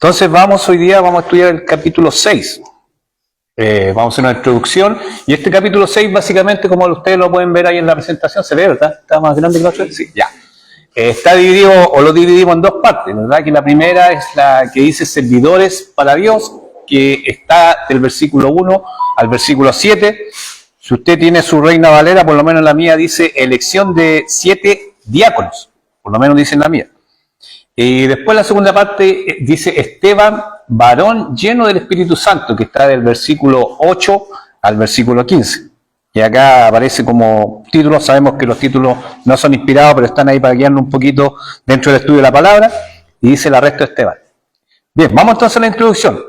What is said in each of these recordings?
Entonces hoy día vamos a estudiar el capítulo 6. Vamos a hacer una introducción. Y este capítulo 6, básicamente, como ustedes lo pueden ver ahí en la presentación, se ve, ¿verdad? ¿Está más grande que la otra? Sí, ya. Está dividido, o lo dividimos en dos partes, ¿verdad? Que la primera es la que dice servidores para Dios, que está del versículo 1 al versículo 7. Si usted tiene su Reina Valera, por lo menos la mía dice elección de 7 diáconos, por lo menos dice en la mía. Y después la segunda parte dice Esteban, varón lleno del Espíritu Santo, que está del versículo 8 al versículo 15. Y acá aparece como título, sabemos que los títulos no son inspirados, pero están ahí para guiarnos un poquito dentro del estudio de la palabra, y dice el arresto de Esteban. Bien, vamos entonces a la introducción.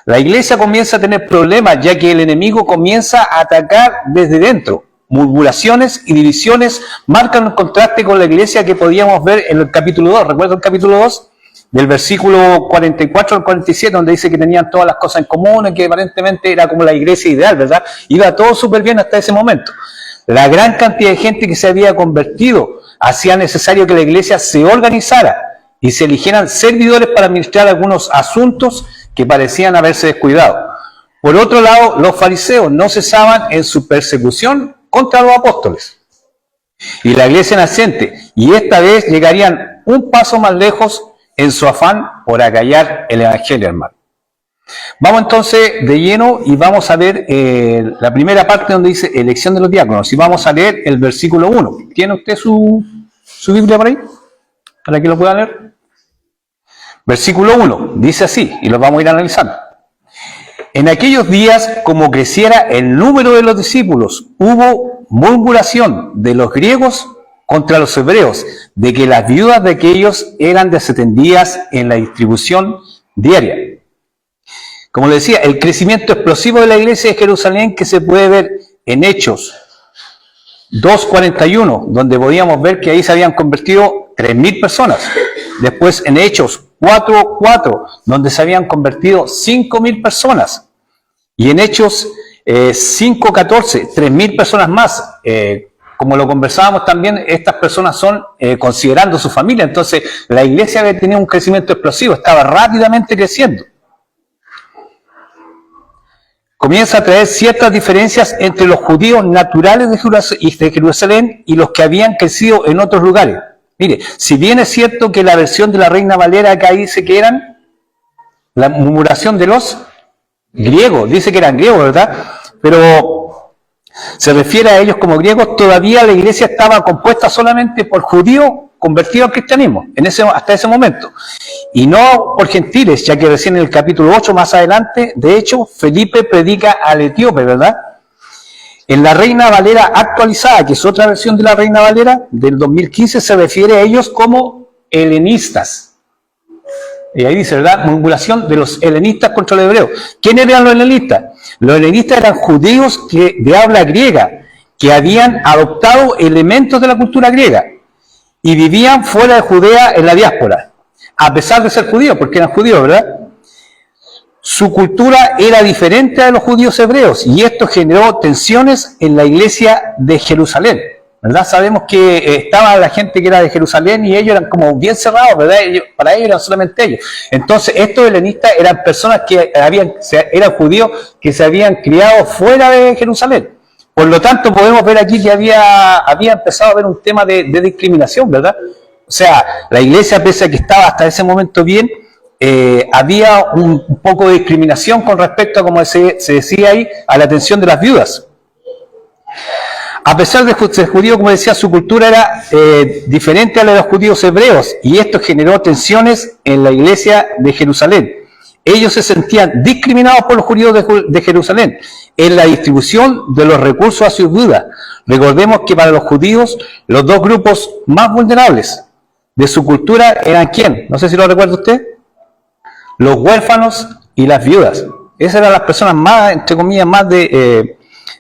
La iglesia comienza a tener problemas, ya que el enemigo comienza a atacar desde dentro. Murmuraciones y divisiones marcan un contraste con la iglesia que podíamos ver en el capítulo 2. ¿Recuerda el capítulo 2? Del versículo 44 al 47, donde dice que tenían todas las cosas en común, que aparentemente era como la iglesia ideal, ¿verdad? Iba todo súper bien hasta ese momento. La gran cantidad de gente que se había convertido hacía necesario que la iglesia se organizara y se eligieran servidores para administrar algunos asuntos que parecían haberse descuidado. Por otro lado, los fariseos no cesaban en su persecución contra los apóstoles y la iglesia naciente, y esta vez llegarían un paso más lejos en su afán por acallar el evangelio, hermano. Vamos entonces de lleno y vamos a ver la primera parte donde dice elección de los diáconos, y vamos a leer el versículo 1. ¿Tiene usted su Biblia por ahí? Para que lo pueda leer. Versículo 1, dice así, y lo vamos a ir analizando. En aquellos días, como creciera el número de los discípulos, hubo murmuración de los griegos contra los hebreos, de que las viudas de aquellos eran desatendidas en la distribución diaria. Como le decía, el crecimiento explosivo de la iglesia de Jerusalén, que se puede ver en Hechos 2:41, donde podíamos ver que ahí se habían convertido 3.000 personas. Después en Hechos 4:4, donde se habían convertido 5.000 personas. Y en Hechos 5:14, 3.000 personas más. Como lo conversábamos también, estas personas son considerando su familia. Entonces, la iglesia había tenido un crecimiento explosivo, estaba rápidamente creciendo. Comienza a traer ciertas diferencias entre los judíos naturales de Jerusalén y los que habían crecido en otros lugares. Mire, si bien es cierto que la versión de la Reina Valera acá dice que eran la murmuración de los griegos, dice que eran griegos, ¿verdad? Pero se refiere a ellos como griegos, todavía la iglesia estaba compuesta solamente por judíos convertidos al cristianismo, hasta ese momento, y no por gentiles, ya que recién en el capítulo 8, más adelante, de hecho, Felipe predica al etíope, ¿verdad? En la Reina Valera actualizada, que es otra versión de la Reina Valera, del 2015, se refiere a ellos como helenistas. Y ahí dice, ¿verdad? Murmuración de los helenistas contra los hebreos. ¿Quiénes eran los helenistas? Los helenistas eran judíos de habla griega, que habían adoptado elementos de la cultura griega y vivían fuera de Judea en la diáspora, a pesar de ser judíos, porque eran judíos, ¿verdad? Su cultura era diferente a los judíos hebreos y esto generó tensiones en la iglesia de Jerusalén, ¿verdad? Sabemos que estaba la gente que era de Jerusalén y ellos eran como bien cerrados, ¿verdad? Para ellos eran solamente ellos. Entonces, estos helenistas eran personas que eran judíos que se habían criado fuera de Jerusalén. Por lo tanto, podemos ver aquí que había empezado a haber un tema de discriminación, ¿verdad? O sea, la iglesia, pese a que estaba hasta ese momento bien, había un poco de discriminación con respecto a, como se decía ahí, a la atención de las viudas. A pesar de ser judío, como decía, su cultura era diferente a la de los judíos hebreos, y esto generó tensiones en la iglesia de Jerusalén. Ellos se sentían discriminados por los judíos de Jerusalén en la distribución de los recursos a sus viudas. Recordemos que para los judíos, los dos grupos más vulnerables de su cultura eran ¿quién? No sé si lo recuerda usted. Los huérfanos y las viudas. Esas eran las personas más, entre comillas, más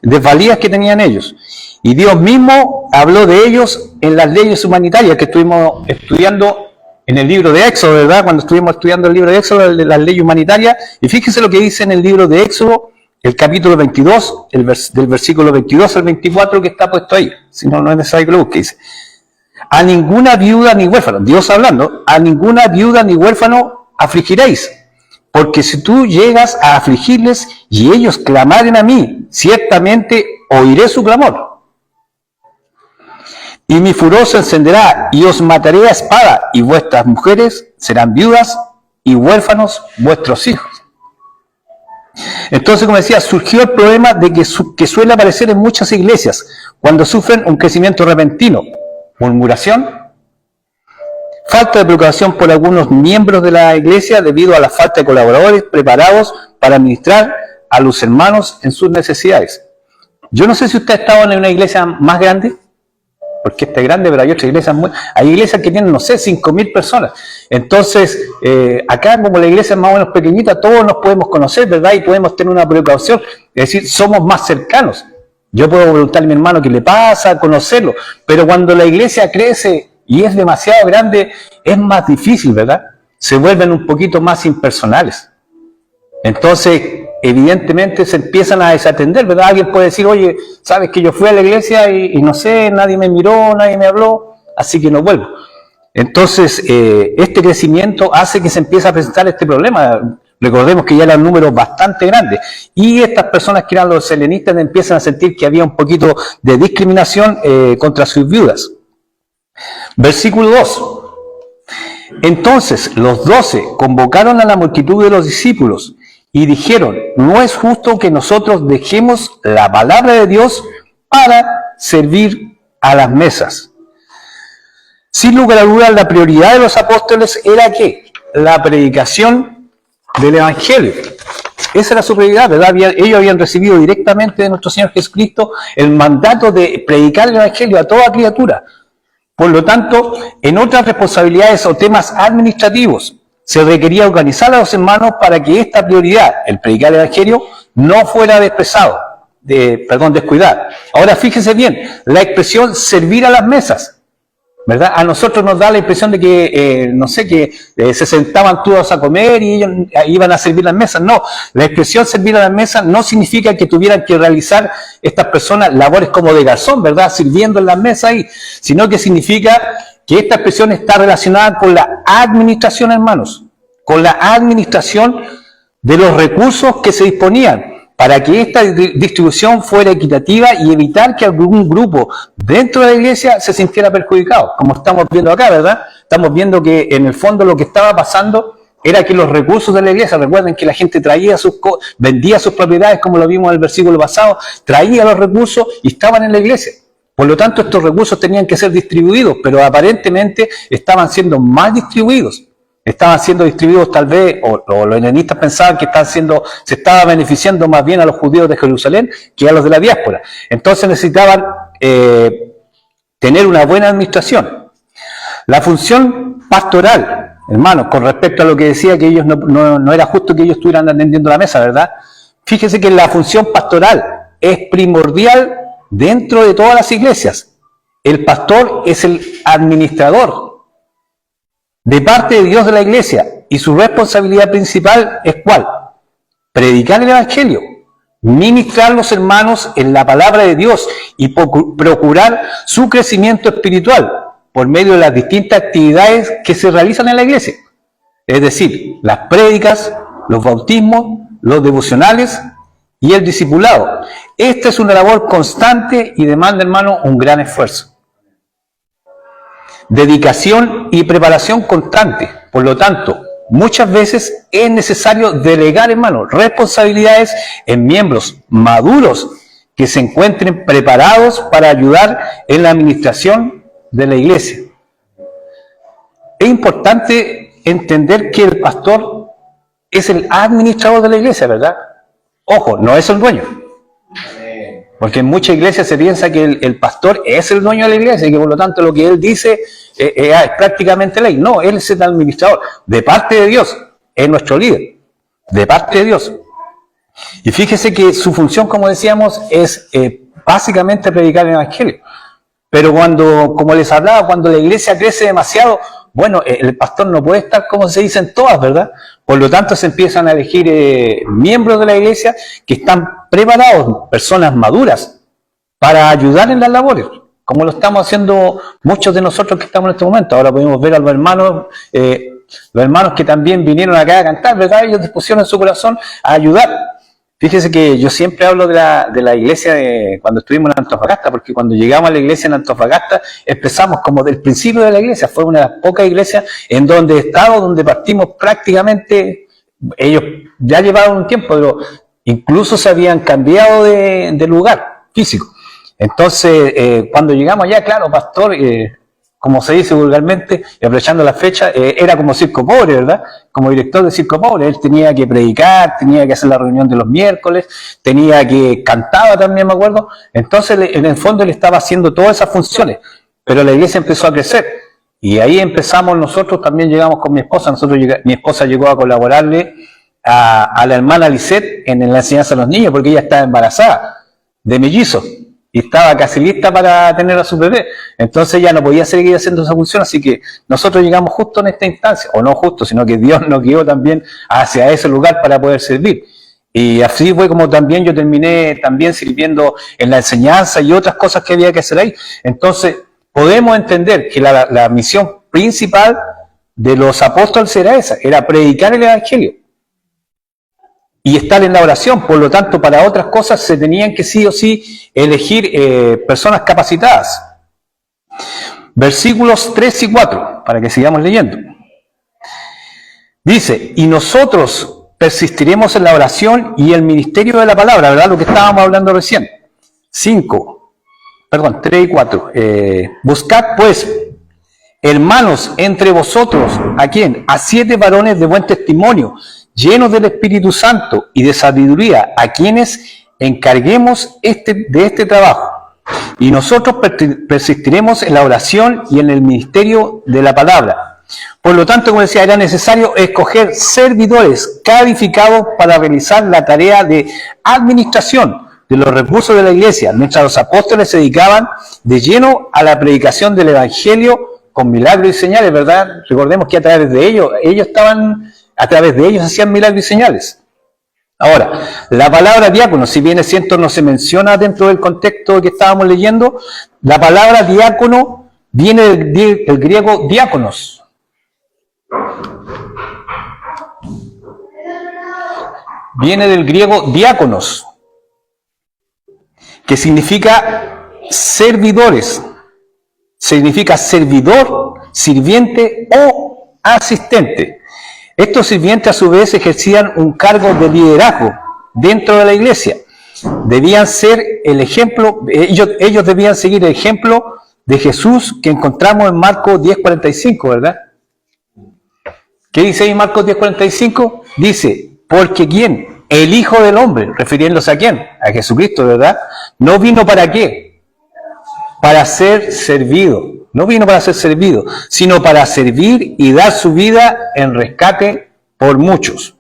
desvalidas que tenían ellos. Y Dios mismo habló de ellos en las leyes humanitarias que estuvimos estudiando en el libro de Éxodo, ¿verdad? Cuando estuvimos estudiando el libro de Éxodo, las leyes humanitarias. Y fíjese lo que dice en el libro de Éxodo, el capítulo 22, del versículo 22 al 24 que está puesto ahí. Si no, no es necesario que lo busque. Dice: a ninguna viuda ni huérfano, Dios hablando, a ninguna viuda ni huérfano afligiréis, porque si tú llegas a afligirles y ellos clamaren a mí, ciertamente oiré su clamor. Y mi furor se encenderá, y os mataré a espada, y vuestras mujeres serán viudas, y huérfanos vuestros hijos. Entonces, como decía, surgió el problema de que suele aparecer en muchas iglesias, cuando sufren un crecimiento repentino, murmuración, falta de preocupación por algunos miembros de la iglesia debido a la falta de colaboradores preparados para administrar a los hermanos en sus necesidades. Yo no sé si usted ha estado en una iglesia más grande, porque esta es grande, pero hay otras iglesias hay iglesias que tienen, no sé, 5.000 personas. Entonces, acá como la iglesia es más o menos pequeñita, todos nos podemos conocer, ¿verdad? Y podemos tener una precaución, es decir, somos más cercanos. Yo puedo preguntarle a mi hermano qué le pasa, conocerlo, pero cuando la iglesia crece y es demasiado grande, es más difícil, ¿verdad? Se vuelven un poquito más impersonales. Entonces, evidentemente se empiezan a desatender, ¿verdad? Alguien puede decir, oye, sabes que yo fui a la iglesia y no sé, nadie me miró, nadie me habló, así que no vuelvo. Entonces, este crecimiento hace que se empiece a presentar este problema. Recordemos que ya eran números bastante grandes. Y estas personas que eran los selenistas empiezan a sentir que había un poquito de discriminación contra sus viudas. Versículo 2. Entonces los 12 convocaron a la multitud de los discípulos y dijeron, no es justo que nosotros dejemos la palabra de Dios para servir a las mesas. Sin lugar a dudas, la prioridad de los apóstoles era ¿qué? La predicación del Evangelio. Esa era su prioridad, ¿verdad? Ellos habían recibido directamente de nuestro Señor Jesucristo el mandato de predicar el Evangelio a toda criatura. Por lo tanto, en otras responsabilidades o temas administrativos, se requería organizar a los hermanos para que esta prioridad, el predicar el Evangelio, no fuera descuidada. Ahora fíjense bien, la expresión servir a las mesas, ¿verdad? A nosotros nos da la impresión de que, se sentaban todos a comer y ellos iban a servir las mesas. No, la expresión servir a las mesas no significa que tuvieran que realizar estas personas labores como de garzón, ¿verdad? Sirviendo en las mesas ahí, sino que significa que esta expresión está relacionada con la administración, hermanos, con la administración de los recursos que se disponían para que esta distribución fuera equitativa y evitar que algún grupo dentro de la iglesia se sintiera perjudicado, como estamos viendo acá, ¿verdad? Estamos viendo que en el fondo lo que estaba pasando era que los recursos de la iglesia, recuerden que la gente vendía sus propiedades, como lo vimos en el versículo pasado, traía los recursos y estaban en la iglesia. Por lo tanto, estos recursos tenían que ser distribuidos, pero aparentemente estaban siendo mal distribuidos. Estaban siendo distribuidos tal vez, o los helenistas pensaban que se estaba beneficiando más bien a los judíos de Jerusalén que a los de la diáspora. Entonces necesitaban tener una buena administración. La función pastoral, hermanos, con respecto a lo que decía que ellos no era justo que ellos estuvieran atendiendo la mesa, ¿verdad? Fíjese que la función pastoral es primordial dentro de todas las iglesias. El pastor es el administrador de parte de Dios de la iglesia, y su responsabilidad principal es ¿cuál? Predicar el Evangelio, ministrar a los hermanos en la palabra de Dios y procurar su crecimiento espiritual por medio de las distintas actividades que se realizan en la iglesia. Es decir, las prédicas, los bautismos, los devocionales y el discipulado. Esta es una labor constante y demanda, hermano, un gran esfuerzo. Dedicación y preparación constante. Por lo tanto, muchas veces es necesario delegar, hermano, responsabilidades en miembros maduros que se encuentren preparados para ayudar en la administración de la iglesia. Es importante entender que el pastor es el administrador de la iglesia, ¿verdad? Ojo, no es el dueño. Porque en muchas iglesias se piensa que el pastor es el dueño de la iglesia y que por lo tanto lo que él dice es prácticamente ley. No, él es el administrador. De parte de Dios, es nuestro líder. De parte de Dios. Y fíjese que su función, como decíamos, es básicamente predicar el Evangelio. Pero como les hablaba, cuando la iglesia crece demasiado, bueno, el pastor no puede estar como se dicen todas, ¿verdad? Por lo tanto, se empiezan a elegir miembros de la iglesia que están preparados, personas maduras, para ayudar en las labores, como lo estamos haciendo muchos de nosotros que estamos en este momento. Ahora podemos ver a los hermanos los hermanos que también vinieron acá a cantar, ¿verdad? Ellos dispusieron en su corazón a ayudar. Fíjese que yo siempre hablo de la iglesia de cuando estuvimos en Antofagasta, porque cuando llegamos a la iglesia en Antofagasta empezamos como del principio de la iglesia. Fue una de las pocas iglesias en donde he estado, donde partimos prácticamente, ellos ya llevaban un tiempo, pero incluso se habían cambiado de lugar físico. Entonces, cuando llegamos allá, claro, pastor, como se dice vulgarmente, aprovechando la fecha, era como circo pobre, ¿verdad? Como director de circo pobre, él tenía que predicar, tenía que hacer la reunión de los miércoles, tenía que cantaba también, me acuerdo. Entonces, en el fondo, él estaba haciendo todas esas funciones, pero la iglesia empezó a crecer. Y ahí empezamos nosotros, también llegamos con mi esposa, mi esposa llegó a colaborarle a la hermana Lisette en la enseñanza de los niños, porque ella estaba embarazada de mellizos. Y estaba casi lista para tener a su bebé. Entonces ya no podía seguir haciendo esa función, así que nosotros llegamos justo en esta instancia, o no justo, sino que Dios nos guió también hacia ese lugar para poder servir. Y así fue como también yo terminé también sirviendo en la enseñanza y otras cosas que había que hacer ahí. Entonces podemos entender que la misión principal de los apóstoles era esa, era predicar el Evangelio y estar en la oración. Por lo tanto, para otras cosas se tenían que sí o sí elegir personas capacitadas. Versículos 3 y 4, para que sigamos leyendo. Dice, y nosotros persistiremos en la oración y el ministerio de la palabra, ¿verdad? Lo que estábamos hablando recién. 3 y 4. Buscad pues, hermanos, entre vosotros, ¿a quién? A 7 varones de buen testimonio, llenos del Espíritu Santo y de sabiduría, a quienes encarguemos de este trabajo. Y nosotros persistiremos en la oración y en el ministerio de la palabra. Por lo tanto, como decía, era necesario escoger servidores calificados para realizar la tarea de administración de los recursos de la iglesia, mientras los apóstoles se dedicaban de lleno a la predicación del Evangelio con milagros y señales, ¿verdad? Recordemos que a través de ellos hacían milagros y señales. Ahora, la palabra diácono, si bien es cierto no se menciona dentro del contexto que estábamos leyendo, la palabra diácono viene del griego diáconos. Viene del griego diáconos, que significa servidores. Significa servidor, sirviente o asistente. Estos sirvientes a su vez ejercían un cargo de liderazgo dentro de la iglesia. Debían ser el ejemplo, ellos debían seguir el ejemplo de Jesús que encontramos en Marcos 10:45, ¿verdad? ¿Qué dice ahí Marcos 10:45? Dice, porque ¿quién? El Hijo del Hombre, refiriéndose a ¿quién? A Jesucristo, ¿verdad? No vino para qué, para ser servido. No vino para ser servido, sino para servir y dar su vida en rescate por muchos.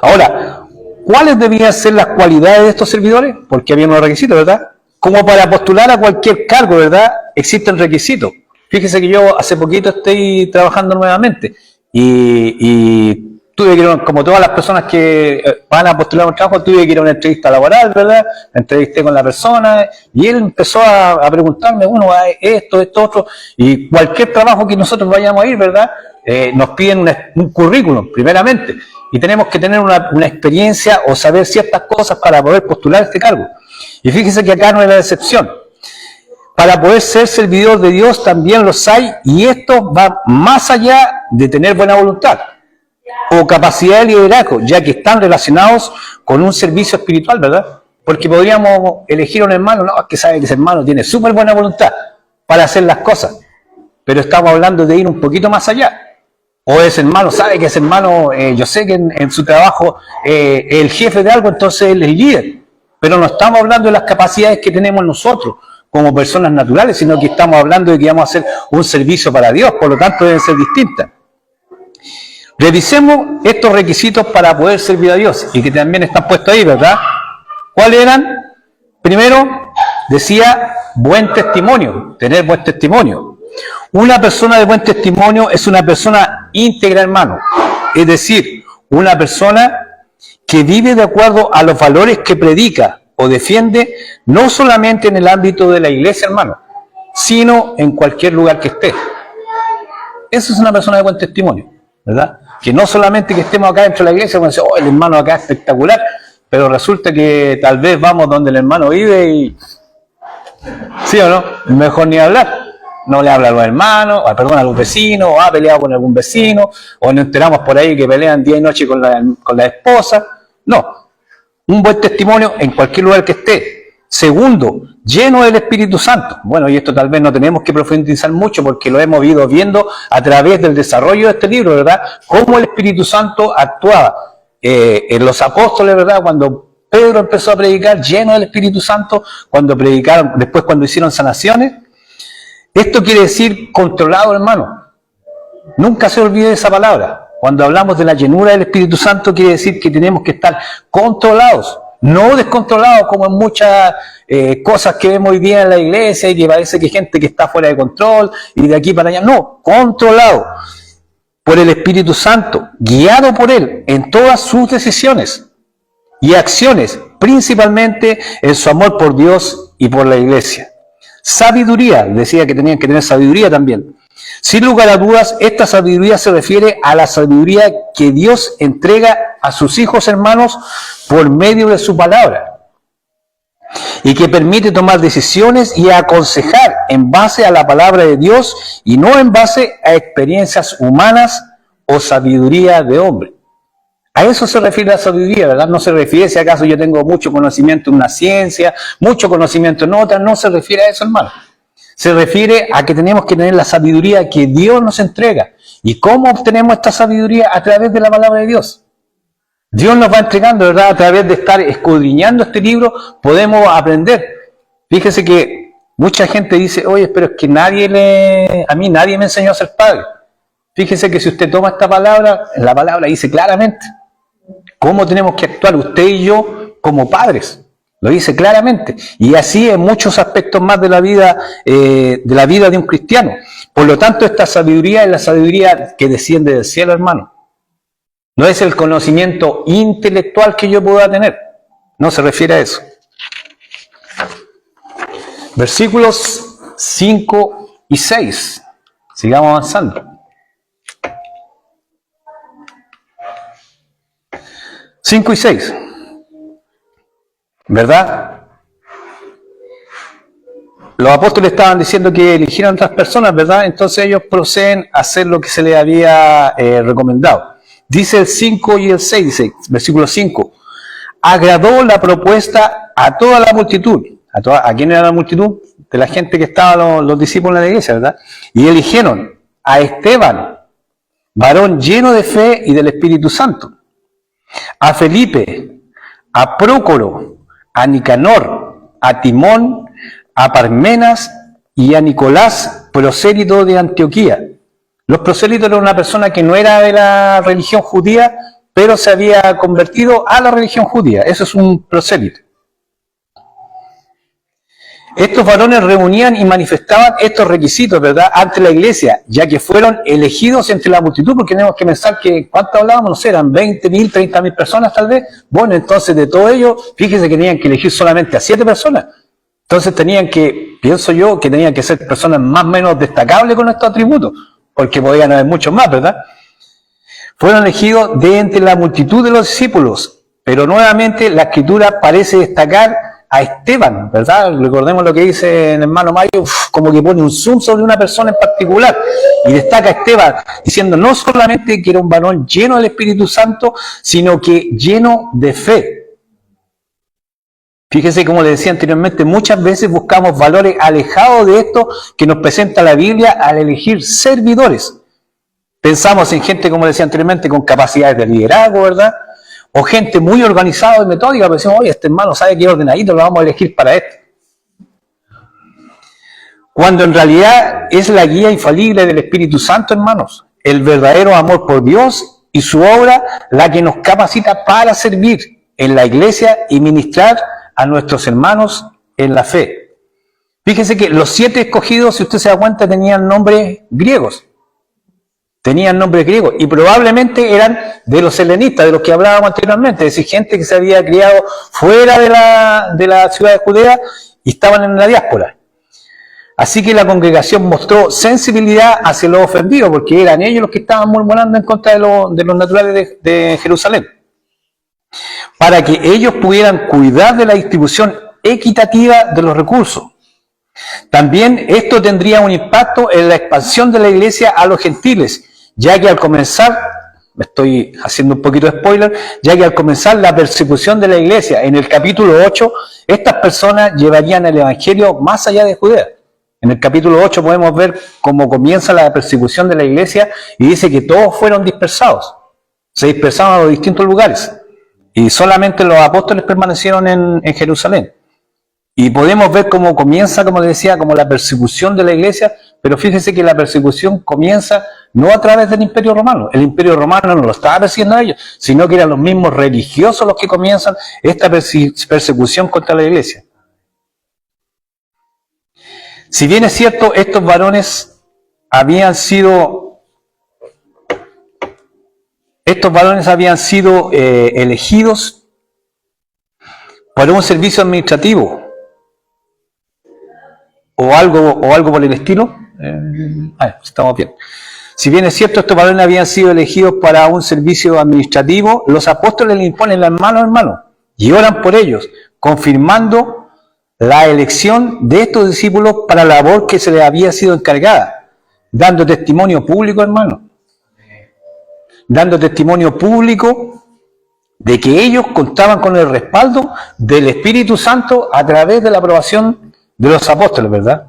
Ahora, ¿cuáles debían ser las cualidades de estos servidores? Porque había unos requisitos, ¿verdad? Como para postular a cualquier cargo, ¿verdad? Existen requisitos. Fíjese que yo hace poquito estoy trabajando nuevamente y tuve que ir, como todas las personas que van a postular un trabajo, tuve que ir a una entrevista laboral, ¿verdad? Me entrevisté con la persona y él empezó a preguntarme, bueno, esto, otro, y cualquier trabajo que nosotros vayamos a ir, ¿verdad? Nos piden un currículum, primeramente, y tenemos que tener una experiencia o saber ciertas cosas para poder postular este cargo. Y fíjese que acá no es la excepción. Para poder ser servidor de Dios también los hay, y esto va más allá de tener buena voluntad o capacidad de liderazgo, ya que están relacionados con un servicio espiritual, ¿verdad? Porque podríamos elegir a un hermano, no, es que sabe que ese hermano tiene súper buena voluntad para hacer las cosas, pero estamos hablando de ir un poquito más allá. O ese hermano sabe que ese hermano, yo sé que en su trabajo el jefe de algo, entonces él es líder, pero no estamos hablando de las capacidades que tenemos nosotros como personas naturales, sino que estamos hablando de que vamos a hacer un servicio para Dios, por lo tanto deben ser distintas. Revisemos estos requisitos para poder servir a Dios y que también están puestos ahí, ¿verdad? ¿Cuáles eran? Primero, decía buen testimonio, tener buen testimonio. Una persona de buen testimonio es una persona íntegra, hermano. Es decir, una persona que vive de acuerdo a los valores que predica o defiende, no solamente en el ámbito de la iglesia, hermano, sino en cualquier lugar que esté. Eso es una persona de buen testimonio, ¿verdad? Que no solamente que estemos acá dentro de la iglesia, cuando dice, oh, el hermano acá es espectacular, pero resulta que tal vez vamos donde el hermano vive y... ¿Sí o no? Mejor ni hablar. No le habla a los hermanos, a los vecinos, o ha peleado con algún vecino, o nos enteramos por ahí que pelean día y noche con la esposa. No. Un buen testimonio en cualquier lugar que esté. Segundo, lleno del Espíritu Santo. Bueno, y esto tal vez no tenemos que profundizar mucho porque lo hemos ido viendo a través del desarrollo de este libro, ¿verdad? Cómo el Espíritu Santo actuaba en los apóstoles, ¿verdad? Cuando Pedro empezó a predicar lleno del Espíritu Santo, cuando predicaron, después cuando hicieron sanaciones. Esto quiere decir controlado, hermano. Nunca se olvide esa palabra. Cuando hablamos de la llenura del Espíritu Santo, quiere decir que tenemos que estar controlados. No descontrolados como en muchas cosas que vemos hoy día en la iglesia y que parece que hay gente que está fuera de control y de aquí para allá. No, controlado por el Espíritu Santo, guiado por Él en todas sus decisiones y acciones, principalmente en su amor por Dios y por la iglesia. Sabiduría, decía que tenían que tener sabiduría también. Sin lugar a dudas, esta sabiduría se refiere a la sabiduría que Dios entrega a sus hijos hermanos por medio de su palabra y que permite tomar decisiones y aconsejar en base a la palabra de Dios y no en base a experiencias humanas o sabiduría de hombre. A eso se refiere la sabiduría, ¿verdad? No se refiere si acaso yo tengo mucho conocimiento en una ciencia, mucho conocimiento en otra, no se refiere a eso, hermano. Se refiere a que tenemos que tener la sabiduría que Dios nos entrega. ¿Y cómo obtenemos esta sabiduría? A través de la palabra de Dios. Dios nos va entregando, ¿verdad? A través de estar escudriñando este libro, podemos aprender. Fíjese que mucha gente dice, oye, pero es que a mí nadie me enseñó a ser padre. Fíjese que si usted toma esta palabra, la palabra dice claramente cómo tenemos que actuar usted y yo como padres. Lo dice claramente. Y así en muchos aspectos más de la vida de un cristiano. Por lo tanto, esta sabiduría es la sabiduría que desciende del cielo, hermano. No es el conocimiento intelectual que yo pueda tener. No se refiere a eso. Versículos 5 y 6. Sigamos avanzando. 5 y 6. ¿Verdad? Los apóstoles estaban diciendo que eligieran otras personas, ¿verdad? Entonces ellos proceden a hacer lo que se les había recomendado. Dice el 5 y el 6, dice, versículo 5. Agradó la propuesta a toda la multitud. ¿A quién era la multitud? De la gente que estaban los discípulos de la iglesia, ¿verdad? Y eligieron a Esteban, varón lleno de fe y del Espíritu Santo. A Felipe, a Prócoro, a Nicanor, a Timón, a Parmenas y a Nicolás, prosélito de Antioquía. Los prosélitos eran una persona que no era de la religión judía, pero se había convertido a la religión judía. Eso es un prosélito. Estos varones reunían y manifestaban estos requisitos, ¿verdad?, ante la iglesia, ya que fueron elegidos entre la multitud, porque tenemos que pensar que, ¿cuánto hablábamos? No sé, eran 20.000, 30.000 personas tal vez. Bueno, entonces de todo ello, fíjense que tenían que elegir solamente a 7 personas. Entonces pienso yo, que tenían que ser personas más o menos destacables con estos atributos, porque podían haber muchos más, ¿verdad? Fueron elegidos de entre la multitud de los discípulos, pero nuevamente la Escritura parece destacar a Esteban, ¿verdad? Recordemos lo que dice el hermano Mayo, como que pone un zoom sobre una persona en particular y destaca a Esteban diciendo no solamente que era un varón lleno del Espíritu Santo, sino que lleno de fe. Fíjese, como le decía anteriormente, muchas veces buscamos valores alejados de esto que nos presenta la Biblia al elegir servidores. Pensamos en gente, como decía anteriormente, con capacidades de liderazgo, ¿verdad? O gente muy organizada y metódica, pero decimos, oye, este hermano sabe que es ordenadito, lo vamos a elegir para esto. Cuando en realidad es la guía infalible del Espíritu Santo, hermanos, el verdadero amor por Dios y su obra, la que nos capacita para servir en la iglesia y ministrar a nuestros hermanos en la fe. Fíjense que los 7 escogidos, si usted se da cuenta, tenían nombres griegos. Tenían nombres griegos y probablemente eran de los helenistas, de los que hablábamos anteriormente, es decir, gente que se había criado fuera de la ciudad de Judea y estaban en la diáspora. Así que la congregación mostró sensibilidad hacia los ofendidos, porque eran ellos los que estaban murmurando en contra de los naturales de Jerusalén, para que ellos pudieran cuidar de la distribución equitativa de los recursos. También esto tendría un impacto en la expansión de la iglesia a los gentiles, ya que al comenzar, me estoy haciendo un poquito de spoiler, ya que al comenzar la persecución de la iglesia en el capítulo 8, estas personas llevarían el evangelio más allá de Judea. En el capítulo 8 podemos ver cómo comienza la persecución de la iglesia y dice que todos fueron dispersados. Se dispersaron a los distintos lugares y solamente los apóstoles permanecieron en Jerusalén. Y podemos ver cómo comienza, como decía, como la persecución de la iglesia, pero fíjense que la persecución comienza no a través del Imperio Romano. El Imperio Romano no lo estaba persiguiendo a ellos, sino que eran los mismos religiosos los que comienzan esta persecución contra la iglesia. Si bien es cierto, estos varones habían sido elegidos para un servicio administrativo o algo por el estilo. Estamos bien. Si bien es cierto, estos varones habían sido elegidos para un servicio administrativo, los apóstoles le imponen las manos, hermanos, y oran por ellos, confirmando la elección de estos discípulos para la labor que se les había sido encargada, dando testimonio público, hermano. Dando testimonio público de que ellos contaban con el respaldo del Espíritu Santo a través de la aprobación de los apóstoles, ¿verdad?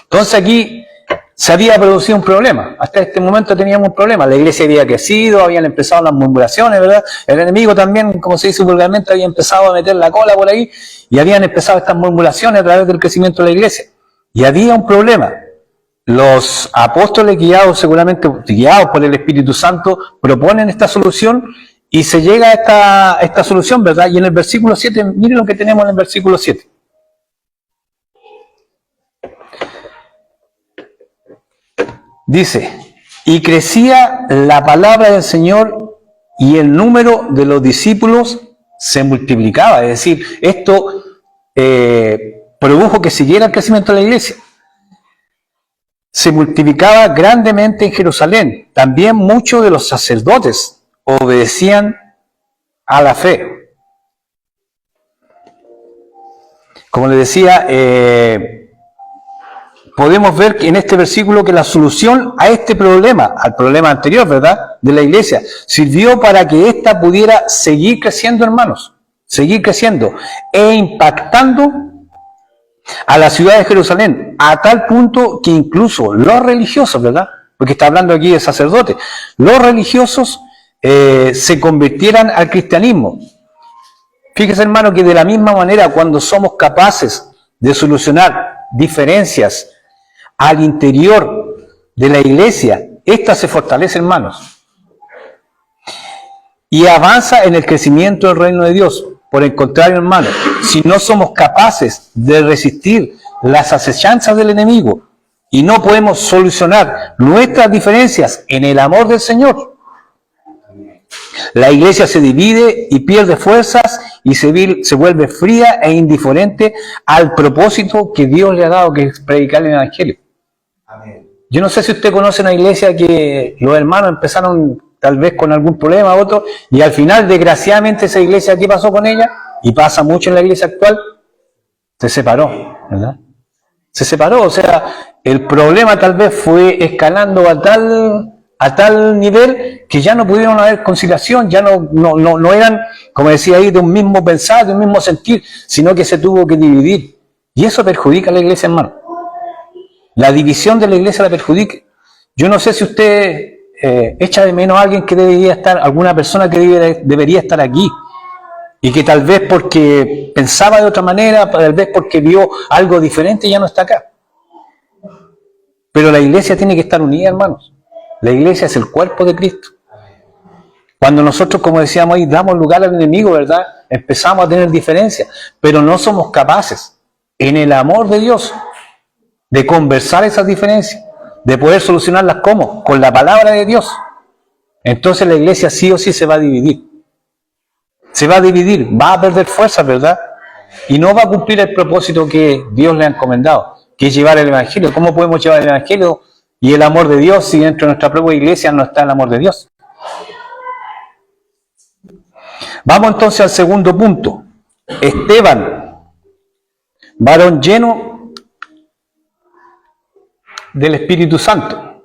Entonces aquí se había producido un problema. Hasta este momento teníamos un problema. La iglesia había crecido, habían empezado las murmuraciones, ¿verdad? El enemigo también, como se dice vulgarmente, había empezado a meter la cola por ahí y habían empezado estas murmuraciones a través del crecimiento de la iglesia. Y había un problema. Los apóstoles, seguramente guiados por el Espíritu Santo, proponen esta solución y se llega a esta solución, ¿verdad? Y en el versículo 7, miren lo que tenemos en el versículo 7. Dice, y crecía la palabra del Señor y el número de los discípulos se multiplicaba. Es decir, esto produjo que siguiera el crecimiento de la iglesia. Se multiplicaba grandemente en Jerusalén. También muchos de los sacerdotes obedecían a la fe. Como les decía, podemos ver en este versículo que la solución a este problema, al problema anterior, ¿verdad?, de la iglesia, sirvió para que ésta pudiera seguir creciendo, hermanos, seguir creciendo e impactando a la ciudad de Jerusalén, a tal punto que incluso los religiosos, ¿verdad?, porque está hablando aquí de sacerdotes, los religiosos se convirtieran al cristianismo. Fíjese, hermano, que de la misma manera, cuando somos capaces de solucionar diferencias al interior de la iglesia, ésta se fortalece, hermanos, y avanza en el crecimiento del reino de Dios. Por el contrario, hermanos, si no somos capaces de resistir las acechanzas del enemigo y no podemos solucionar nuestras diferencias en el amor del Señor, la iglesia se divide y pierde fuerzas y se vuelve fría e indiferente al propósito que Dios le ha dado, que es predicar el evangelio. Amén. Yo no sé si usted conoce una iglesia que los hermanos empezaron tal vez con algún problema u otro, y al final, desgraciadamente, esa iglesia, ¿qué pasó con ella? Y pasa mucho en la iglesia actual, se separó, ¿verdad? Se separó, o sea, el problema tal vez fue escalando a tal nivel que ya no pudieron haber conciliación, ya no eran, como decía ahí, de un mismo pensar, de un mismo sentir, sino que se tuvo que dividir. Y eso perjudica a la iglesia, hermano. La división de la iglesia la perjudica. Yo no sé si usted echa de menos a alguien que debería estar, alguna persona que debería estar aquí, y que tal vez porque pensaba de otra manera, tal vez porque vio algo diferente, ya no está acá. Pero la iglesia tiene que estar unida, hermanos. La iglesia es el cuerpo de Cristo. Cuando nosotros, como decíamos ahí, damos lugar al enemigo, ¿verdad?, empezamos a tener diferencias, pero no somos capaces, en el amor de Dios, de conversar esas diferencias, de poder solucionarlas. ¿Cómo? Con la palabra de Dios. Entonces la iglesia sí o sí se va a dividir. Se va a dividir, va a perder fuerzas, ¿verdad? Y no va a cumplir el propósito que Dios le ha encomendado, que es llevar el Evangelio. ¿Cómo podemos llevar el Evangelio y el amor de Dios si dentro de nuestra propia iglesia no está el amor de Dios? Vamos entonces al segundo punto. Esteban, varón lleno del Espíritu Santo.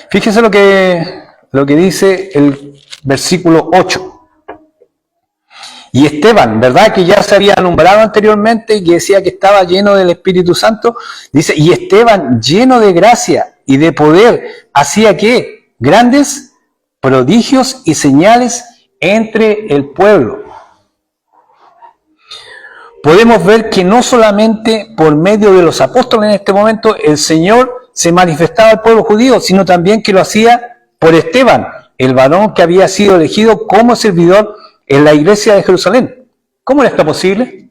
Fíjese lo que dice el versículo 8. Y Esteban, ¿verdad? Que ya se había nombrado anteriormente y que decía que estaba lleno del Espíritu Santo. Dice, y Esteban, lleno de gracia y de poder, hacía ¿qué? Grandes prodigios y señales entre el pueblo. Podemos ver que no solamente por medio de los apóstoles en este momento el Señor se manifestaba al pueblo judío, sino también que lo hacía por Esteban, el varón que había sido elegido como servidor en la iglesia de Jerusalén. ¿Cómo era esto posible?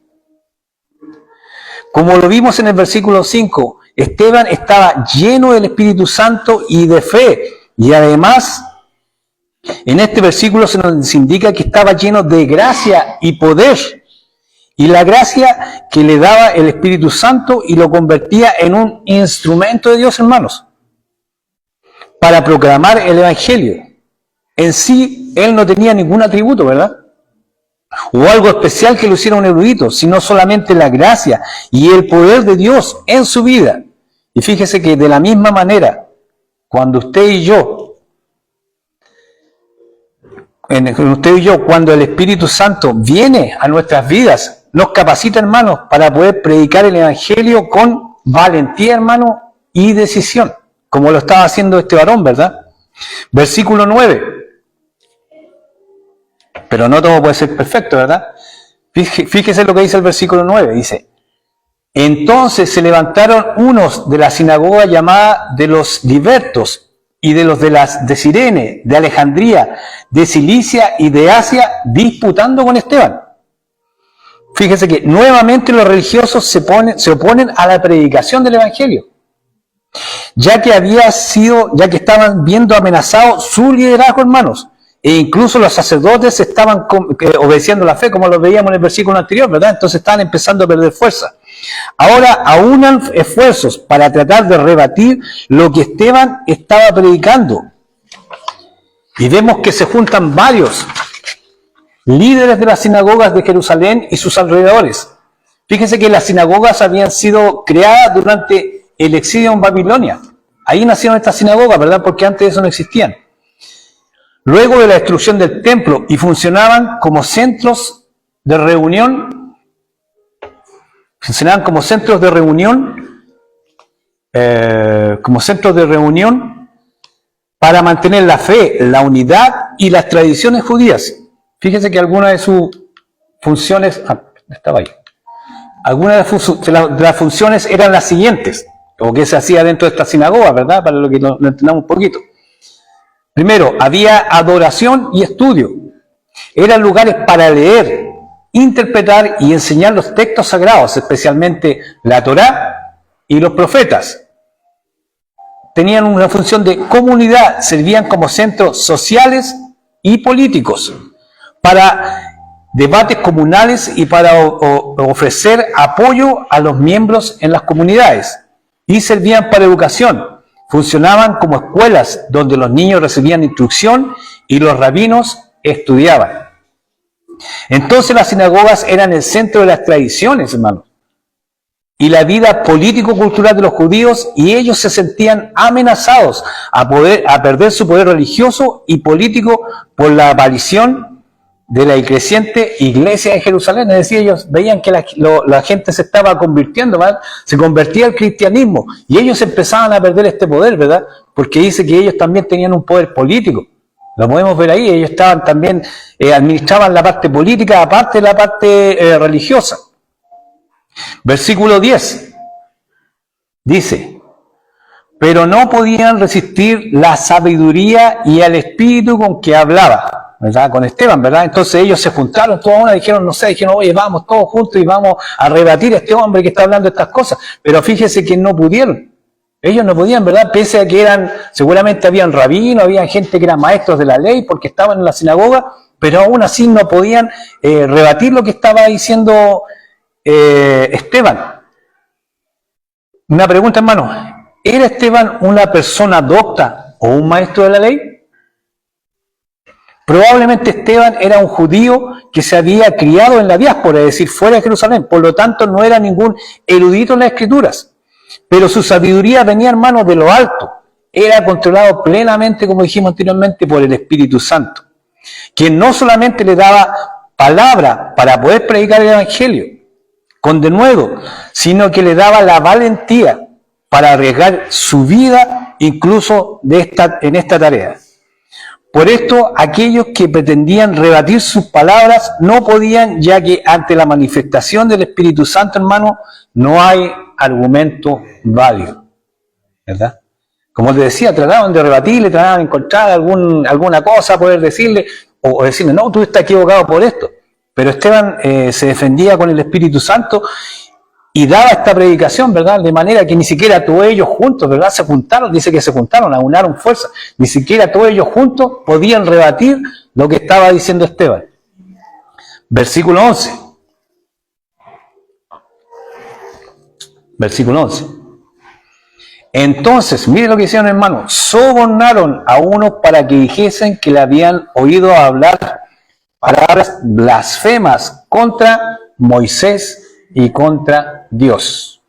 Como lo vimos en el versículo 5, Esteban estaba lleno del Espíritu Santo y de fe, y además en este versículo se nos indica que estaba lleno de gracia y poder. Y la gracia que le daba el Espíritu Santo y lo convertía en un instrumento de Dios, hermanos, para proclamar el Evangelio. En sí, él no tenía ningún atributo, ¿verdad? O algo especial que lo hiciera un erudito, sino solamente la gracia y el poder de Dios en su vida. Y fíjese que de la misma manera, cuando usted y yo, cuando el Espíritu Santo viene a nuestras vidas, nos capacita, hermanos, para poder predicar el Evangelio con valentía, hermano, y decisión, como lo estaba haciendo este varón, ¿verdad? Versículo 9. Pero no todo puede ser perfecto, ¿verdad? Fíjese lo que dice el versículo 9. Dice, entonces se levantaron unos de la sinagoga llamada de los libertos y de los de Cirene, de Alejandría, de Cilicia y de Asia, disputando con Esteban. Fíjese que nuevamente los religiosos se oponen a la predicación del Evangelio, ya que estaban viendo amenazado su liderazgo, hermanos, e incluso los sacerdotes estaban obedeciendo la fe, como lo veíamos en el versículo anterior, ¿verdad? Entonces estaban empezando a perder fuerza. Ahora aunan esfuerzos para tratar de rebatir lo que Esteban estaba predicando. Y vemos que se juntan varios líderes de las sinagogas de Jerusalén y sus alrededores. Fíjense que las sinagogas habían sido creadas durante el exilio en Babilonia. Ahí nacieron estas sinagogas, ¿verdad? Porque antes de eso no existían. Luego de la destrucción del templo, y funcionaban como centros de reunión. Funcionaban como centros de reunión, para mantener la fe, la unidad y las tradiciones judías. Fíjense que algunas de sus funciones, algunas de las funciones eran las siguientes, o que se hacía dentro de esta sinagoga, ¿verdad? Para lo que lo entendamos un poquito. Primero, había adoración y estudio. Eran lugares para leer, interpretar y enseñar los textos sagrados, especialmente la Torá y los profetas. Tenían una función de comunidad, servían como centros sociales y políticos, para debates comunales y para ofrecer apoyo a los miembros en las comunidades. Y servían para educación. Funcionaban como escuelas donde los niños recibían instrucción y los rabinos estudiaban. Entonces las sinagogas eran el centro de las tradiciones, hermanos, y la vida político-cultural de los judíos, y ellos se sentían amenazados a perder su poder religioso y político por la aparición de la creciente iglesia de Jerusalén. Es decir, ellos veían que la gente se estaba convirtiendo, ¿verdad? Se convertía al cristianismo, y ellos empezaban a perder este poder, ¿verdad? Porque dice que ellos también tenían un poder político. Lo podemos ver ahí, ellos estaban también, administraban la parte política, aparte de la parte religiosa. Versículo 10 dice, pero no podían resistir la sabiduría y el espíritu con que hablaba, ¿verdad? Con Esteban, ¿verdad? Entonces ellos se juntaron toda una, dijeron, oye, vamos todos juntos y vamos a rebatir a este hombre que está hablando estas cosas. Pero fíjese que no pudieron. Ellos no podían, ¿verdad? Pese a que seguramente habían rabinos, había gente que eran maestros de la ley porque estaban en la sinagoga, pero aún así no podían rebatir lo que estaba diciendo Esteban. Una pregunta, hermano. ¿Era Esteban una persona docta o un maestro de la ley? Probablemente Esteban era un judío que se había criado en la diáspora, es decir, fuera de Jerusalén. Por lo tanto, no era ningún erudito en las Escrituras. Pero su sabiduría venía, hermano, de lo alto. Era controlado plenamente, como dijimos anteriormente, por el Espíritu Santo, quien no solamente le daba palabra para poder predicar el Evangelio con denuedo, sino que le daba la valentía para arriesgar su vida incluso en esta tarea. Por esto, aquellos que pretendían rebatir sus palabras no podían, ya que ante la manifestación del Espíritu Santo, hermano, no hay argumento válido, ¿verdad? Como te decía, trataban de rebatirle, trataban de encontrar alguna cosa, poder decirle, o decirle, no, tú estás equivocado por esto. Pero Esteban se defendía con el Espíritu Santo y daba esta predicación, ¿verdad? De manera que ni siquiera todos ellos juntos, ¿verdad? Se juntaron, dice que se juntaron, aunaron fuerzas. Ni siquiera todos ellos juntos podían rebatir lo que estaba diciendo Esteban. Versículo 11. Versículo 11. Entonces, mire lo que hicieron, hermanos. Sobornaron a unos para que dijesen que le habían oído hablar palabras blasfemas contra Moisés y contra Dios.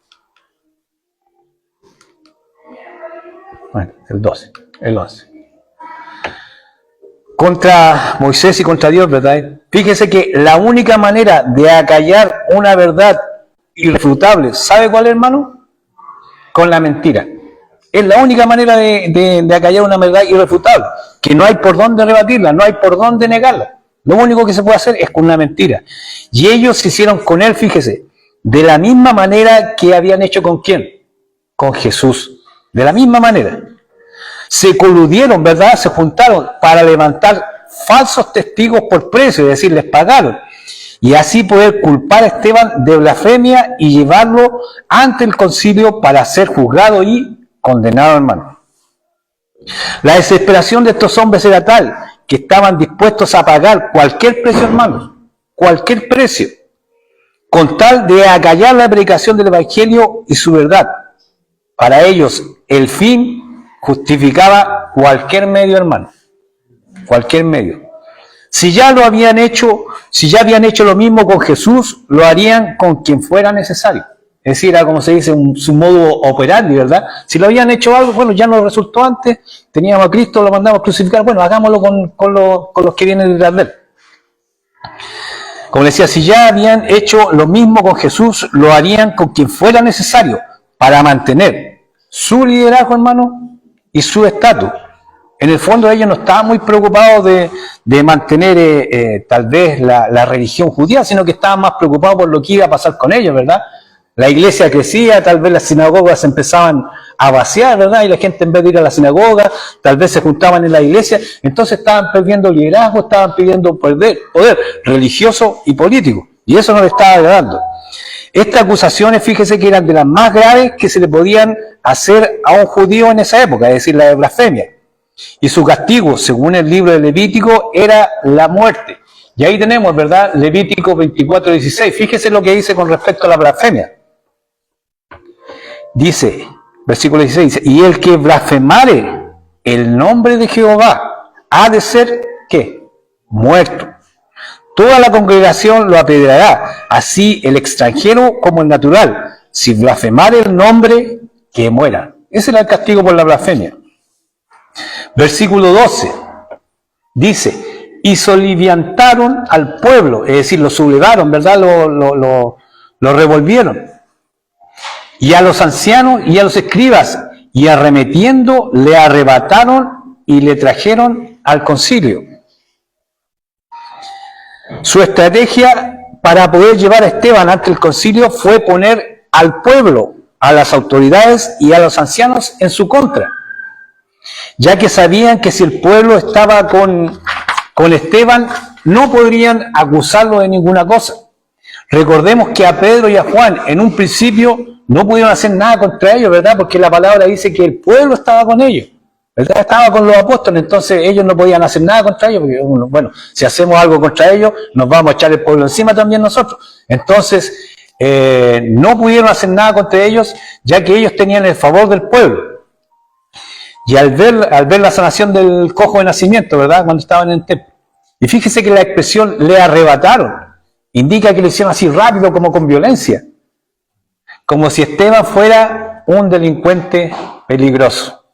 Bueno, el 12, el 11. Contra Moisés y contra Dios, ¿verdad? Fíjese que la única manera de acallar una verdad irrefutable, ¿sabe cuál es, hermano? Con la mentira. Es la única manera de acallar una verdad irrefutable, que no hay por dónde rebatirla, no hay por dónde negarla. Lo único que se puede hacer es con una mentira. Y ellos se hicieron con él, fíjese, de la misma manera que habían hecho con ¿quién? Con Jesús. De la misma manera. Se coludieron, ¿verdad? Se juntaron para levantar falsos testigos por precio, es decir, les pagaron. Y así poder culpar a Esteban de blasfemia y llevarlo ante el concilio para ser juzgado y condenado, hermano. La desesperación de estos hombres era tal que estaban dispuestos a pagar cualquier precio, hermanos, cualquier precio, con tal de acallar la predicación del Evangelio y su verdad. Para ellos, el fin justificaba cualquier medio, hermano, cualquier medio. Si ya habían hecho lo mismo con Jesús, lo harían con quien fuera necesario. Es decir, era como se dice, su modo operandi, ¿verdad? Si lo habían hecho algo, bueno, ya nos resultó antes, teníamos a Cristo, lo mandamos a crucificar, bueno, hagámoslo con los que vienen detrás de él. Como decía, si ya habían hecho lo mismo con Jesús, lo harían con quien fuera necesario para mantener su liderazgo, hermano, y su estatus. En el fondo ellos no estaban muy preocupados de mantener tal vez la religión judía, sino que estaban más preocupados por lo que iba a pasar con ellos, ¿verdad? La iglesia crecía, tal vez las sinagogas empezaban a vaciar, ¿verdad? Y la gente en vez de ir a la sinagoga, tal vez se juntaban en la iglesia, entonces estaban perdiendo liderazgo, estaban pidiendo poder religioso y político, y eso no le estaba agradando. Estas acusaciones, fíjese que eran de las más graves que se le podían hacer a un judío en esa época, es decir, la de blasfemia. Y su castigo, según el libro de Levítico, era la muerte. Y ahí tenemos, ¿verdad? Levítico 24:16. Fíjese lo que dice con respecto a la blasfemia. Dice, versículo 16, dice, y el que blasfemare el nombre de Jehová ha de ser, ¿qué? Muerto. Toda la congregación lo apedreará, así el extranjero como el natural. Si blasfemare el nombre, que muera. Ese era el castigo por la blasfemia. Versículo 12, dice, y soliviantaron al pueblo, es decir, lo sublevaron, ¿verdad? Lo revolvieron. Y a los ancianos y a los escribas, y arremetiendo, le arrebataron y le trajeron al concilio. Su estrategia para poder llevar a Esteban ante el concilio fue poner al pueblo, a las autoridades y a los ancianos en su contra, ya que sabían que si el pueblo estaba con Esteban, no podrían acusarlo de ninguna cosa. Recordemos que a Pedro y a Juan en un principio no pudieron hacer nada contra ellos, ¿verdad? Porque la palabra dice que el pueblo estaba con ellos, ¿verdad? Estaba con los apóstoles, entonces ellos no podían hacer nada contra ellos, porque, bueno, si hacemos algo contra ellos, nos vamos a echar el pueblo encima también nosotros. Entonces, no pudieron hacer nada contra ellos, ya que ellos tenían el favor del pueblo. Y al ver la sanación del cojo de nacimiento, ¿verdad? Cuando estaban en el templo. Y fíjese que la expresión "le arrebataron" indica que lo hicieron así rápido, como con violencia. Como si Esteban fuera un delincuente peligroso.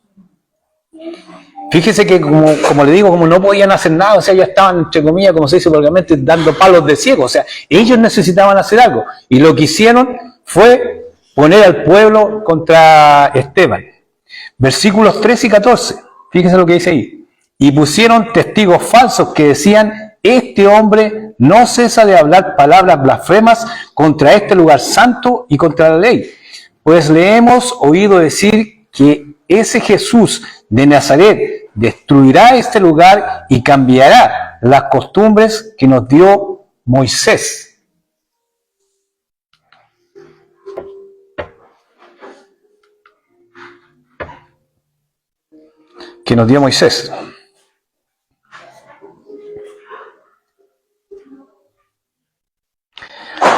Fíjese que, como le digo, como no podían hacer nada, o sea, ya estaban, entre comillas, como se dice vulgarmente, dando palos de ciego. O sea, ellos necesitaban hacer algo. Y lo que hicieron fue poner al pueblo contra Esteban. Versículos 13 y 14. Fíjese lo que dice ahí. Y pusieron testigos falsos que decían: este hombre no cesa de hablar palabras blasfemas contra este lugar santo y contra la ley. Pues le hemos oído decir que ese Jesús de Nazaret destruirá este lugar y cambiará las costumbres que nos dio Moisés.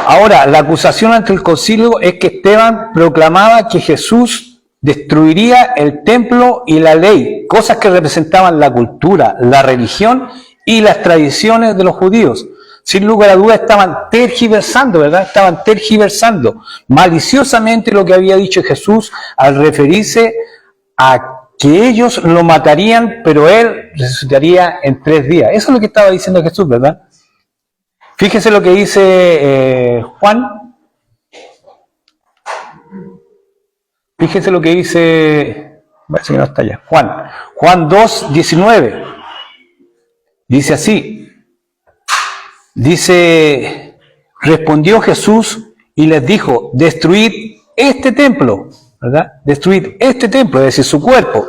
Ahora, la acusación ante el concilio es que Esteban proclamaba que Jesús destruiría el templo y la ley, cosas que representaban la cultura, la religión y las tradiciones de los judíos. Sin lugar a dudas estaban tergiversando, ¿verdad? Estaban tergiversando maliciosamente lo que había dicho Jesús al referirse a que ellos lo matarían, pero él resucitaría en 3 días. Eso es lo que estaba diciendo Jesús, ¿verdad? Fíjese lo que dice Juan. Fíjese lo que dice, parece que no está allá, Juan 2, 19. Dice así. Dice: respondió Jesús y les dijo: destruid este templo, ¿verdad? Destruid este templo, es decir, su cuerpo,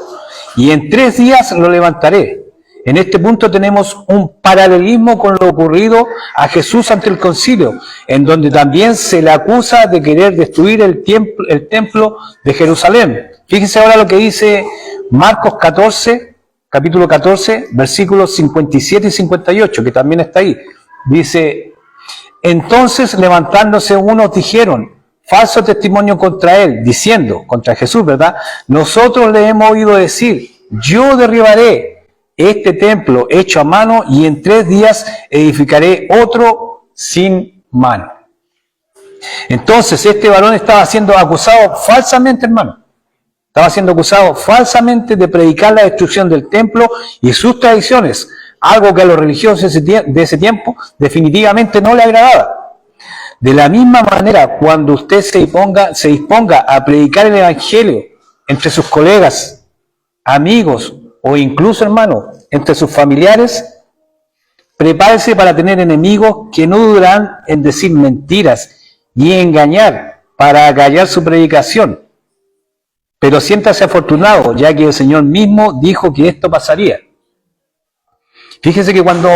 y en 3 días lo levantaré. En este punto tenemos un paralelismo con lo ocurrido a Jesús ante el concilio, en donde también se le acusa de querer destruir el templo de Jerusalén. Fíjense ahora lo que dice Marcos 14, capítulo 14, versículos 57 y 58, que también está ahí. Dice: entonces levantándose unos dijeron falso testimonio contra él, diciendo, contra Jesús, ¿verdad? Nosotros le hemos oído decir: yo derribaré este templo hecho a mano y en 3 días edificaré otro sin mano. Entonces este varón estaba siendo acusado falsamente, hermano. Estaba siendo acusado falsamente de predicar la destrucción del templo y sus tradiciones, algo que a los religiosos de ese tiempo definitivamente no le agradaba. De la misma manera, cuando usted se disponga a predicar el evangelio entre sus colegas, amigos o incluso, hermano, entre sus familiares, prepárese para tener enemigos que no dudarán en decir mentiras y engañar para acallar su predicación. Pero siéntase afortunado, ya que el Señor mismo dijo que esto pasaría. Fíjese que cuando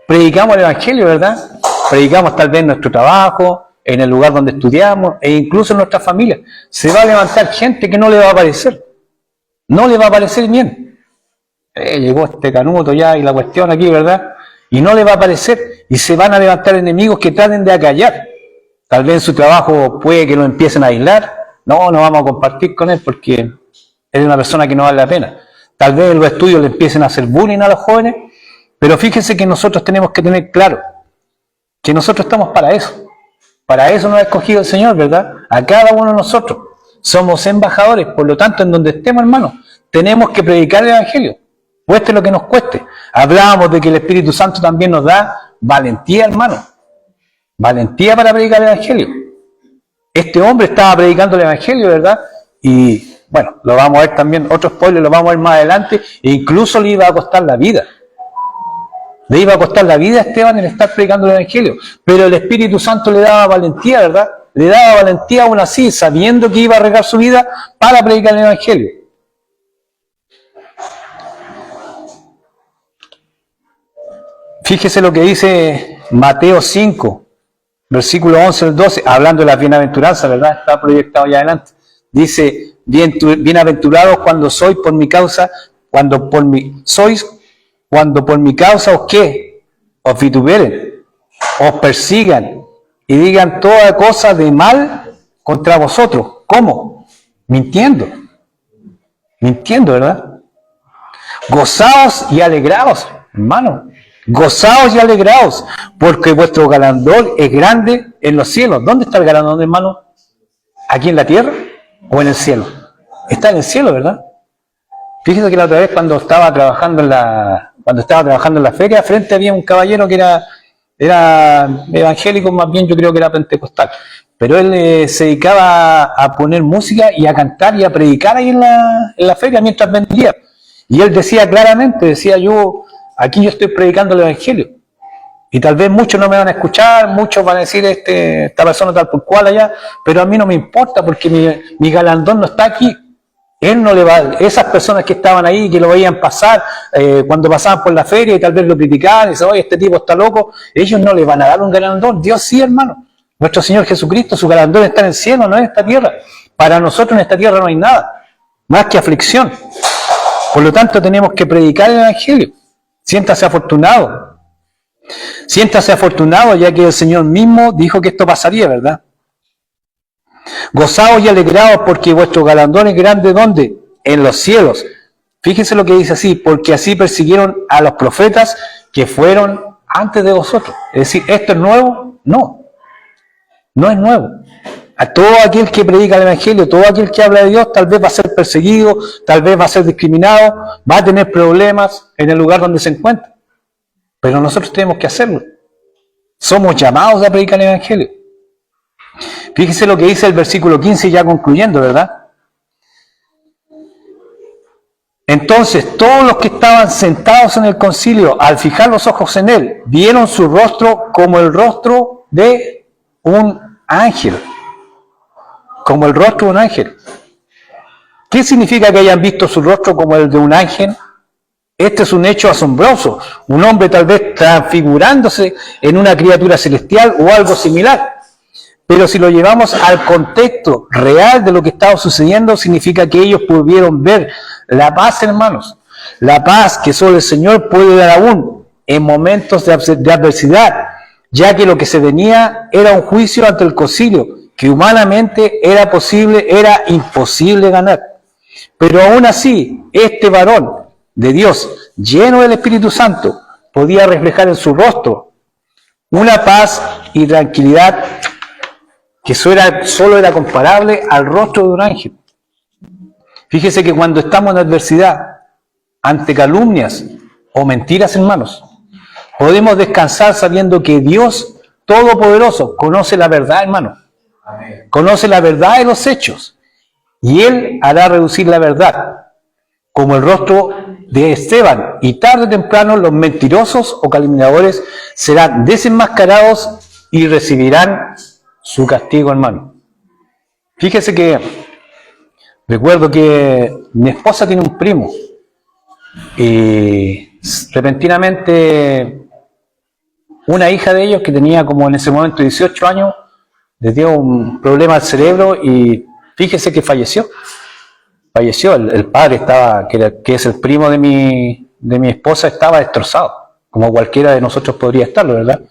predicamos el evangelio, ¿verdad? Predicamos tal vez en nuestro trabajo, en el lugar donde estudiamos e incluso en nuestra familia. Se va a levantar gente que no le va a parecer. No le va a parecer bien. Llegó este canuto ya y la cuestión aquí, ¿verdad? Y no le va a parecer. Y se van a levantar enemigos que traten de acallar. Tal vez en su trabajo puede que lo empiecen a aislar. No vamos a compartir con él porque es una persona que no vale la pena. Tal vez en los estudios le empiecen a hacer bullying a los jóvenes. Pero fíjense que nosotros tenemos que tener claro que nosotros estamos para eso. Para eso nos ha escogido el Señor, ¿verdad? A cada uno de nosotros. Somos embajadores, por lo tanto, en donde estemos, hermanos, tenemos que predicar el evangelio. Cueste lo que nos cueste. Hablábamos de que el Espíritu Santo también nos da valentía, hermano. Valentía para predicar el evangelio. Este hombre estaba predicando el evangelio, ¿verdad? Y bueno, lo vamos a ver también, otro spoiler, lo vamos a ver más adelante, e incluso le iba a costar la vida. Le iba a costar la vida a Esteban en estar predicando el evangelio. Pero el Espíritu Santo le daba valentía, ¿verdad? Le daba valentía aún así, sabiendo que iba a arriesgar su vida para predicar el evangelio. Fíjese lo que dice Mateo 5, versículo 11 al 12, hablando de la bienaventuranza, ¿verdad? Está proyectado ya adelante. Dice: bienaventurados cuando sois por mi causa, cuando por mi causa os ¿qué? Os vituperen, os persigan y digan toda cosa de mal contra vosotros. ¿Cómo? Mintiendo. Mintiendo, ¿verdad? Gozaos y alegraos, hermano. Gozaos y alegraos, porque vuestro galardón es grande en los cielos. ¿Dónde está el galardón, hermano? ¿Aquí en la tierra o en el cielo? Está en el cielo, ¿verdad? Fíjese que la otra vez cuando estaba trabajando en la feria, frente había un caballero que era evangélico, más bien yo creo que era pentecostal. Pero él se dedicaba a poner música y a cantar y a predicar ahí en la feria mientras vendía. Y él decía claramente, decía aquí yo estoy predicando el evangelio. Y tal vez muchos no me van a escuchar, muchos van a decir esta persona tal por cual allá, pero a mí no me importa porque mi galardón no está aquí. Él no le va, esas personas que estaban ahí, que lo veían pasar, cuando pasaban por la feria y tal vez lo criticaban, y dicen, oye, este tipo está loco, ellos no le van a dar un galardón. Dios sí, hermano. Nuestro Señor Jesucristo, su galardón está en el cielo, no en esta tierra. Para nosotros en esta tierra no hay nada, más que aflicción. Por lo tanto, tenemos que predicar el evangelio. Siéntase afortunado. Siéntase afortunado, ya que el Señor mismo dijo que esto pasaría, ¿verdad? Gozaos y alegraos porque vuestro galardón es grande, ¿dónde? En los cielos. Fíjense lo que dice así, porque así persiguieron a los profetas que fueron antes de vosotros. Es decir, ¿esto es nuevo? No, no es nuevo. A todo aquel que predica el evangelio, todo aquel que habla de Dios, tal vez va a ser perseguido, tal vez va a ser discriminado, va a tener problemas en el lugar donde se encuentra. Pero nosotros tenemos que hacerlo. Somos llamados a predicar el evangelio. Fíjese lo que dice el versículo 15, ya concluyendo, ¿verdad? Entonces, todos los que estaban sentados en el concilio, al fijar los ojos en él, vieron su rostro como el rostro de un ángel. Como el rostro de un ángel. ¿Qué significa que hayan visto su rostro como el de un ángel? Este es un hecho asombroso. Un hombre tal vez transfigurándose en una criatura celestial o algo similar. Pero si lo llevamos al contexto real de lo que estaba sucediendo, significa que ellos pudieron ver la paz, hermanos. La paz que solo el Señor puede dar aún en momentos de adversidad, ya que lo que se venía era un juicio ante el concilio, que humanamente era imposible ganar. Pero aún así, este varón de Dios, lleno del Espíritu Santo, podía reflejar en su rostro una paz y tranquilidad que solo era comparable al rostro de un ángel. Fíjese que cuando estamos en adversidad, ante calumnias o mentiras, hermanos, podemos descansar sabiendo que Dios Todopoderoso conoce la verdad, hermano. Amén. Conoce la verdad de los hechos. Y Él hará reducir la verdad, como el rostro de Esteban. Y tarde o temprano los mentirosos o calumniadores serán desenmascarados y recibirán su castigo, hermano. Fíjese que recuerdo que mi esposa tiene un primo y repentinamente una hija de ellos que tenía como en ese momento 18 años le dio un problema al cerebro y fíjese que falleció. Falleció, el padre estaba, que es el primo de mi esposa, estaba destrozado, como cualquiera de nosotros podría estarlo, ¿verdad?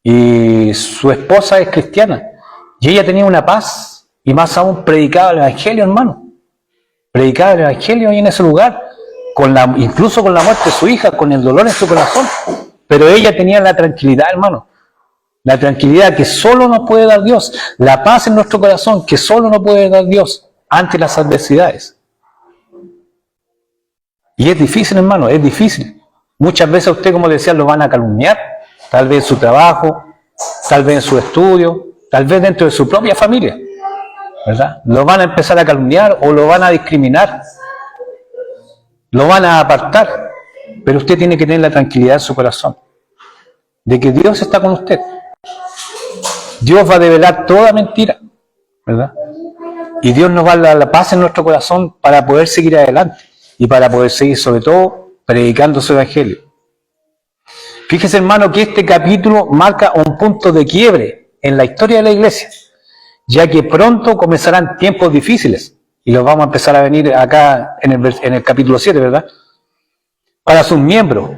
Y su esposa es cristiana. Y ella tenía una paz, y más aún predicaba el evangelio, hermano. Predicaba el evangelio ahí en ese lugar, incluso con la muerte de su hija, con el dolor en su corazón. Pero ella tenía la tranquilidad, hermano. La tranquilidad que solo nos puede dar Dios. La paz en nuestro corazón que solo nos puede dar Dios ante las adversidades. Y es difícil, hermano, es difícil. Muchas veces a usted, como le decía, lo van a calumniar. Tal vez en su trabajo, tal vez en su estudio, tal vez dentro de su propia familia, ¿verdad? Lo van a empezar a calumniar o lo van a discriminar, lo van a apartar, pero usted tiene que tener la tranquilidad en su corazón, de que Dios está con usted. Dios va a develar toda mentira, ¿verdad? Y Dios nos va a dar la paz en nuestro corazón para poder seguir adelante y para poder seguir, sobre todo, predicando su evangelio. Fíjese, hermano, que este capítulo marca un punto de quiebre en la historia de la iglesia, ya que pronto comenzarán tiempos difíciles, y los vamos a empezar a venir acá en el capítulo 7, ¿verdad? Para sus miembros,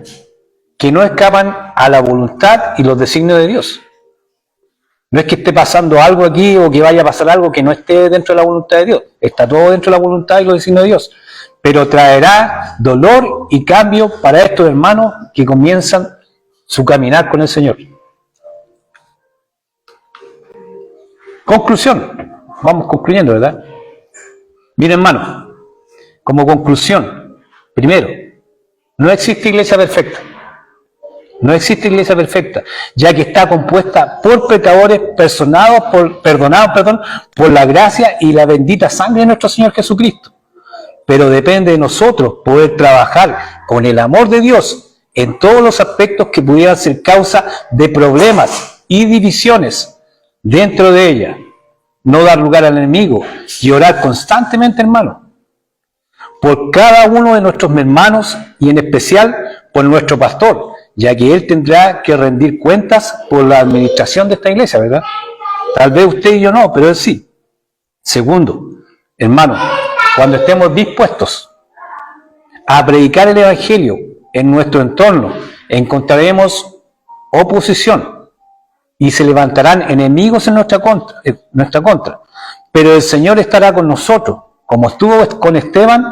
que no escapan a la voluntad y los designios de Dios. No es que esté pasando algo aquí o que vaya a pasar algo que no esté dentro de la voluntad de Dios. Está todo dentro de la voluntad y los designios de Dios. Pero traerá dolor y cambio para estos hermanos que comienzan su caminar con el Señor. Conclusión. Vamos concluyendo, ¿verdad? Miren, hermanos, como conclusión, primero, no existe iglesia perfecta. No existe iglesia perfecta, ya que está compuesta por pecadores perdonados por la gracia y la bendita sangre de nuestro Señor Jesucristo. Pero depende de nosotros poder trabajar con el amor de Dios en todos los aspectos que pudieran ser causa de problemas y divisiones dentro de ella. No dar lugar al enemigo y orar constantemente, hermano, por cada uno de nuestros hermanos y en especial por nuestro pastor, ya que él tendrá que rendir cuentas por la administración de esta iglesia, ¿verdad? Tal vez usted y yo no, pero él sí. Segundo, hermano, cuando estemos dispuestos a predicar el Evangelio en nuestro entorno, encontraremos oposición y se levantarán enemigos en nuestra contra. Pero el Señor estará con nosotros, como estuvo con Esteban,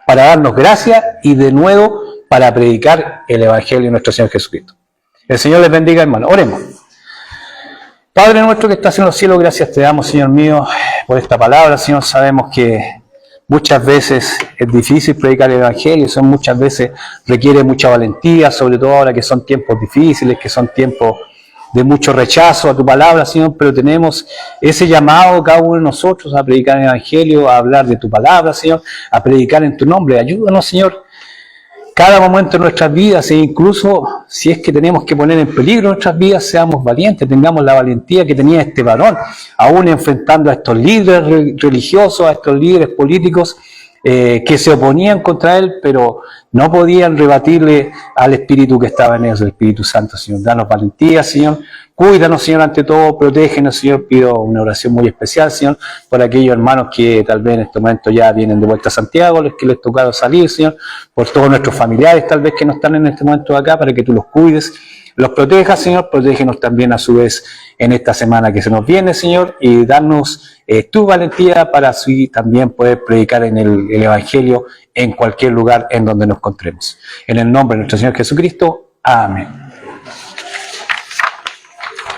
para darnos gracia y de nuevo para predicar el Evangelio de nuestro Señor Jesucristo. El Señor les bendiga, hermano. Oremos. Padre nuestro que estás en los cielos, gracias te damos, Señor mío, por esta palabra. Señor, sabemos que muchas veces es difícil predicar el Evangelio, muchas veces requiere mucha valentía, sobre todo ahora que son tiempos difíciles, que son tiempos de mucho rechazo a tu palabra, Señor, pero tenemos ese llamado cada uno de nosotros a predicar el Evangelio, a hablar de tu palabra, Señor, a predicar en tu nombre. Ayúdanos, Señor, cada momento de nuestras vidas, e incluso si es que tenemos que poner en peligro nuestras vidas, seamos valientes, tengamos la valentía que tenía este varón, aún enfrentando a estos líderes religiosos, a estos líderes políticos que se oponían contra él, pero no podían rebatirle al Espíritu que estaba en ellos, el Espíritu Santo, Señor. Danos valentía, Señor. Cuídanos, Señor, ante todo, protégenos, Señor. Pido una oración muy especial, Señor, por aquellos hermanos que tal vez en este momento ya vienen de vuelta a Santiago, los que les tocaron salir, Señor, por todos nuestros familiares tal vez que no están en este momento acá, para que tú los cuides, los protejas, Señor. Protégenos también a su vez en esta semana que se nos viene, Señor, y danos tu valentía para así también poder predicar en el Evangelio en cualquier lugar en donde nos encontremos. En el nombre de nuestro Señor Jesucristo. Amén.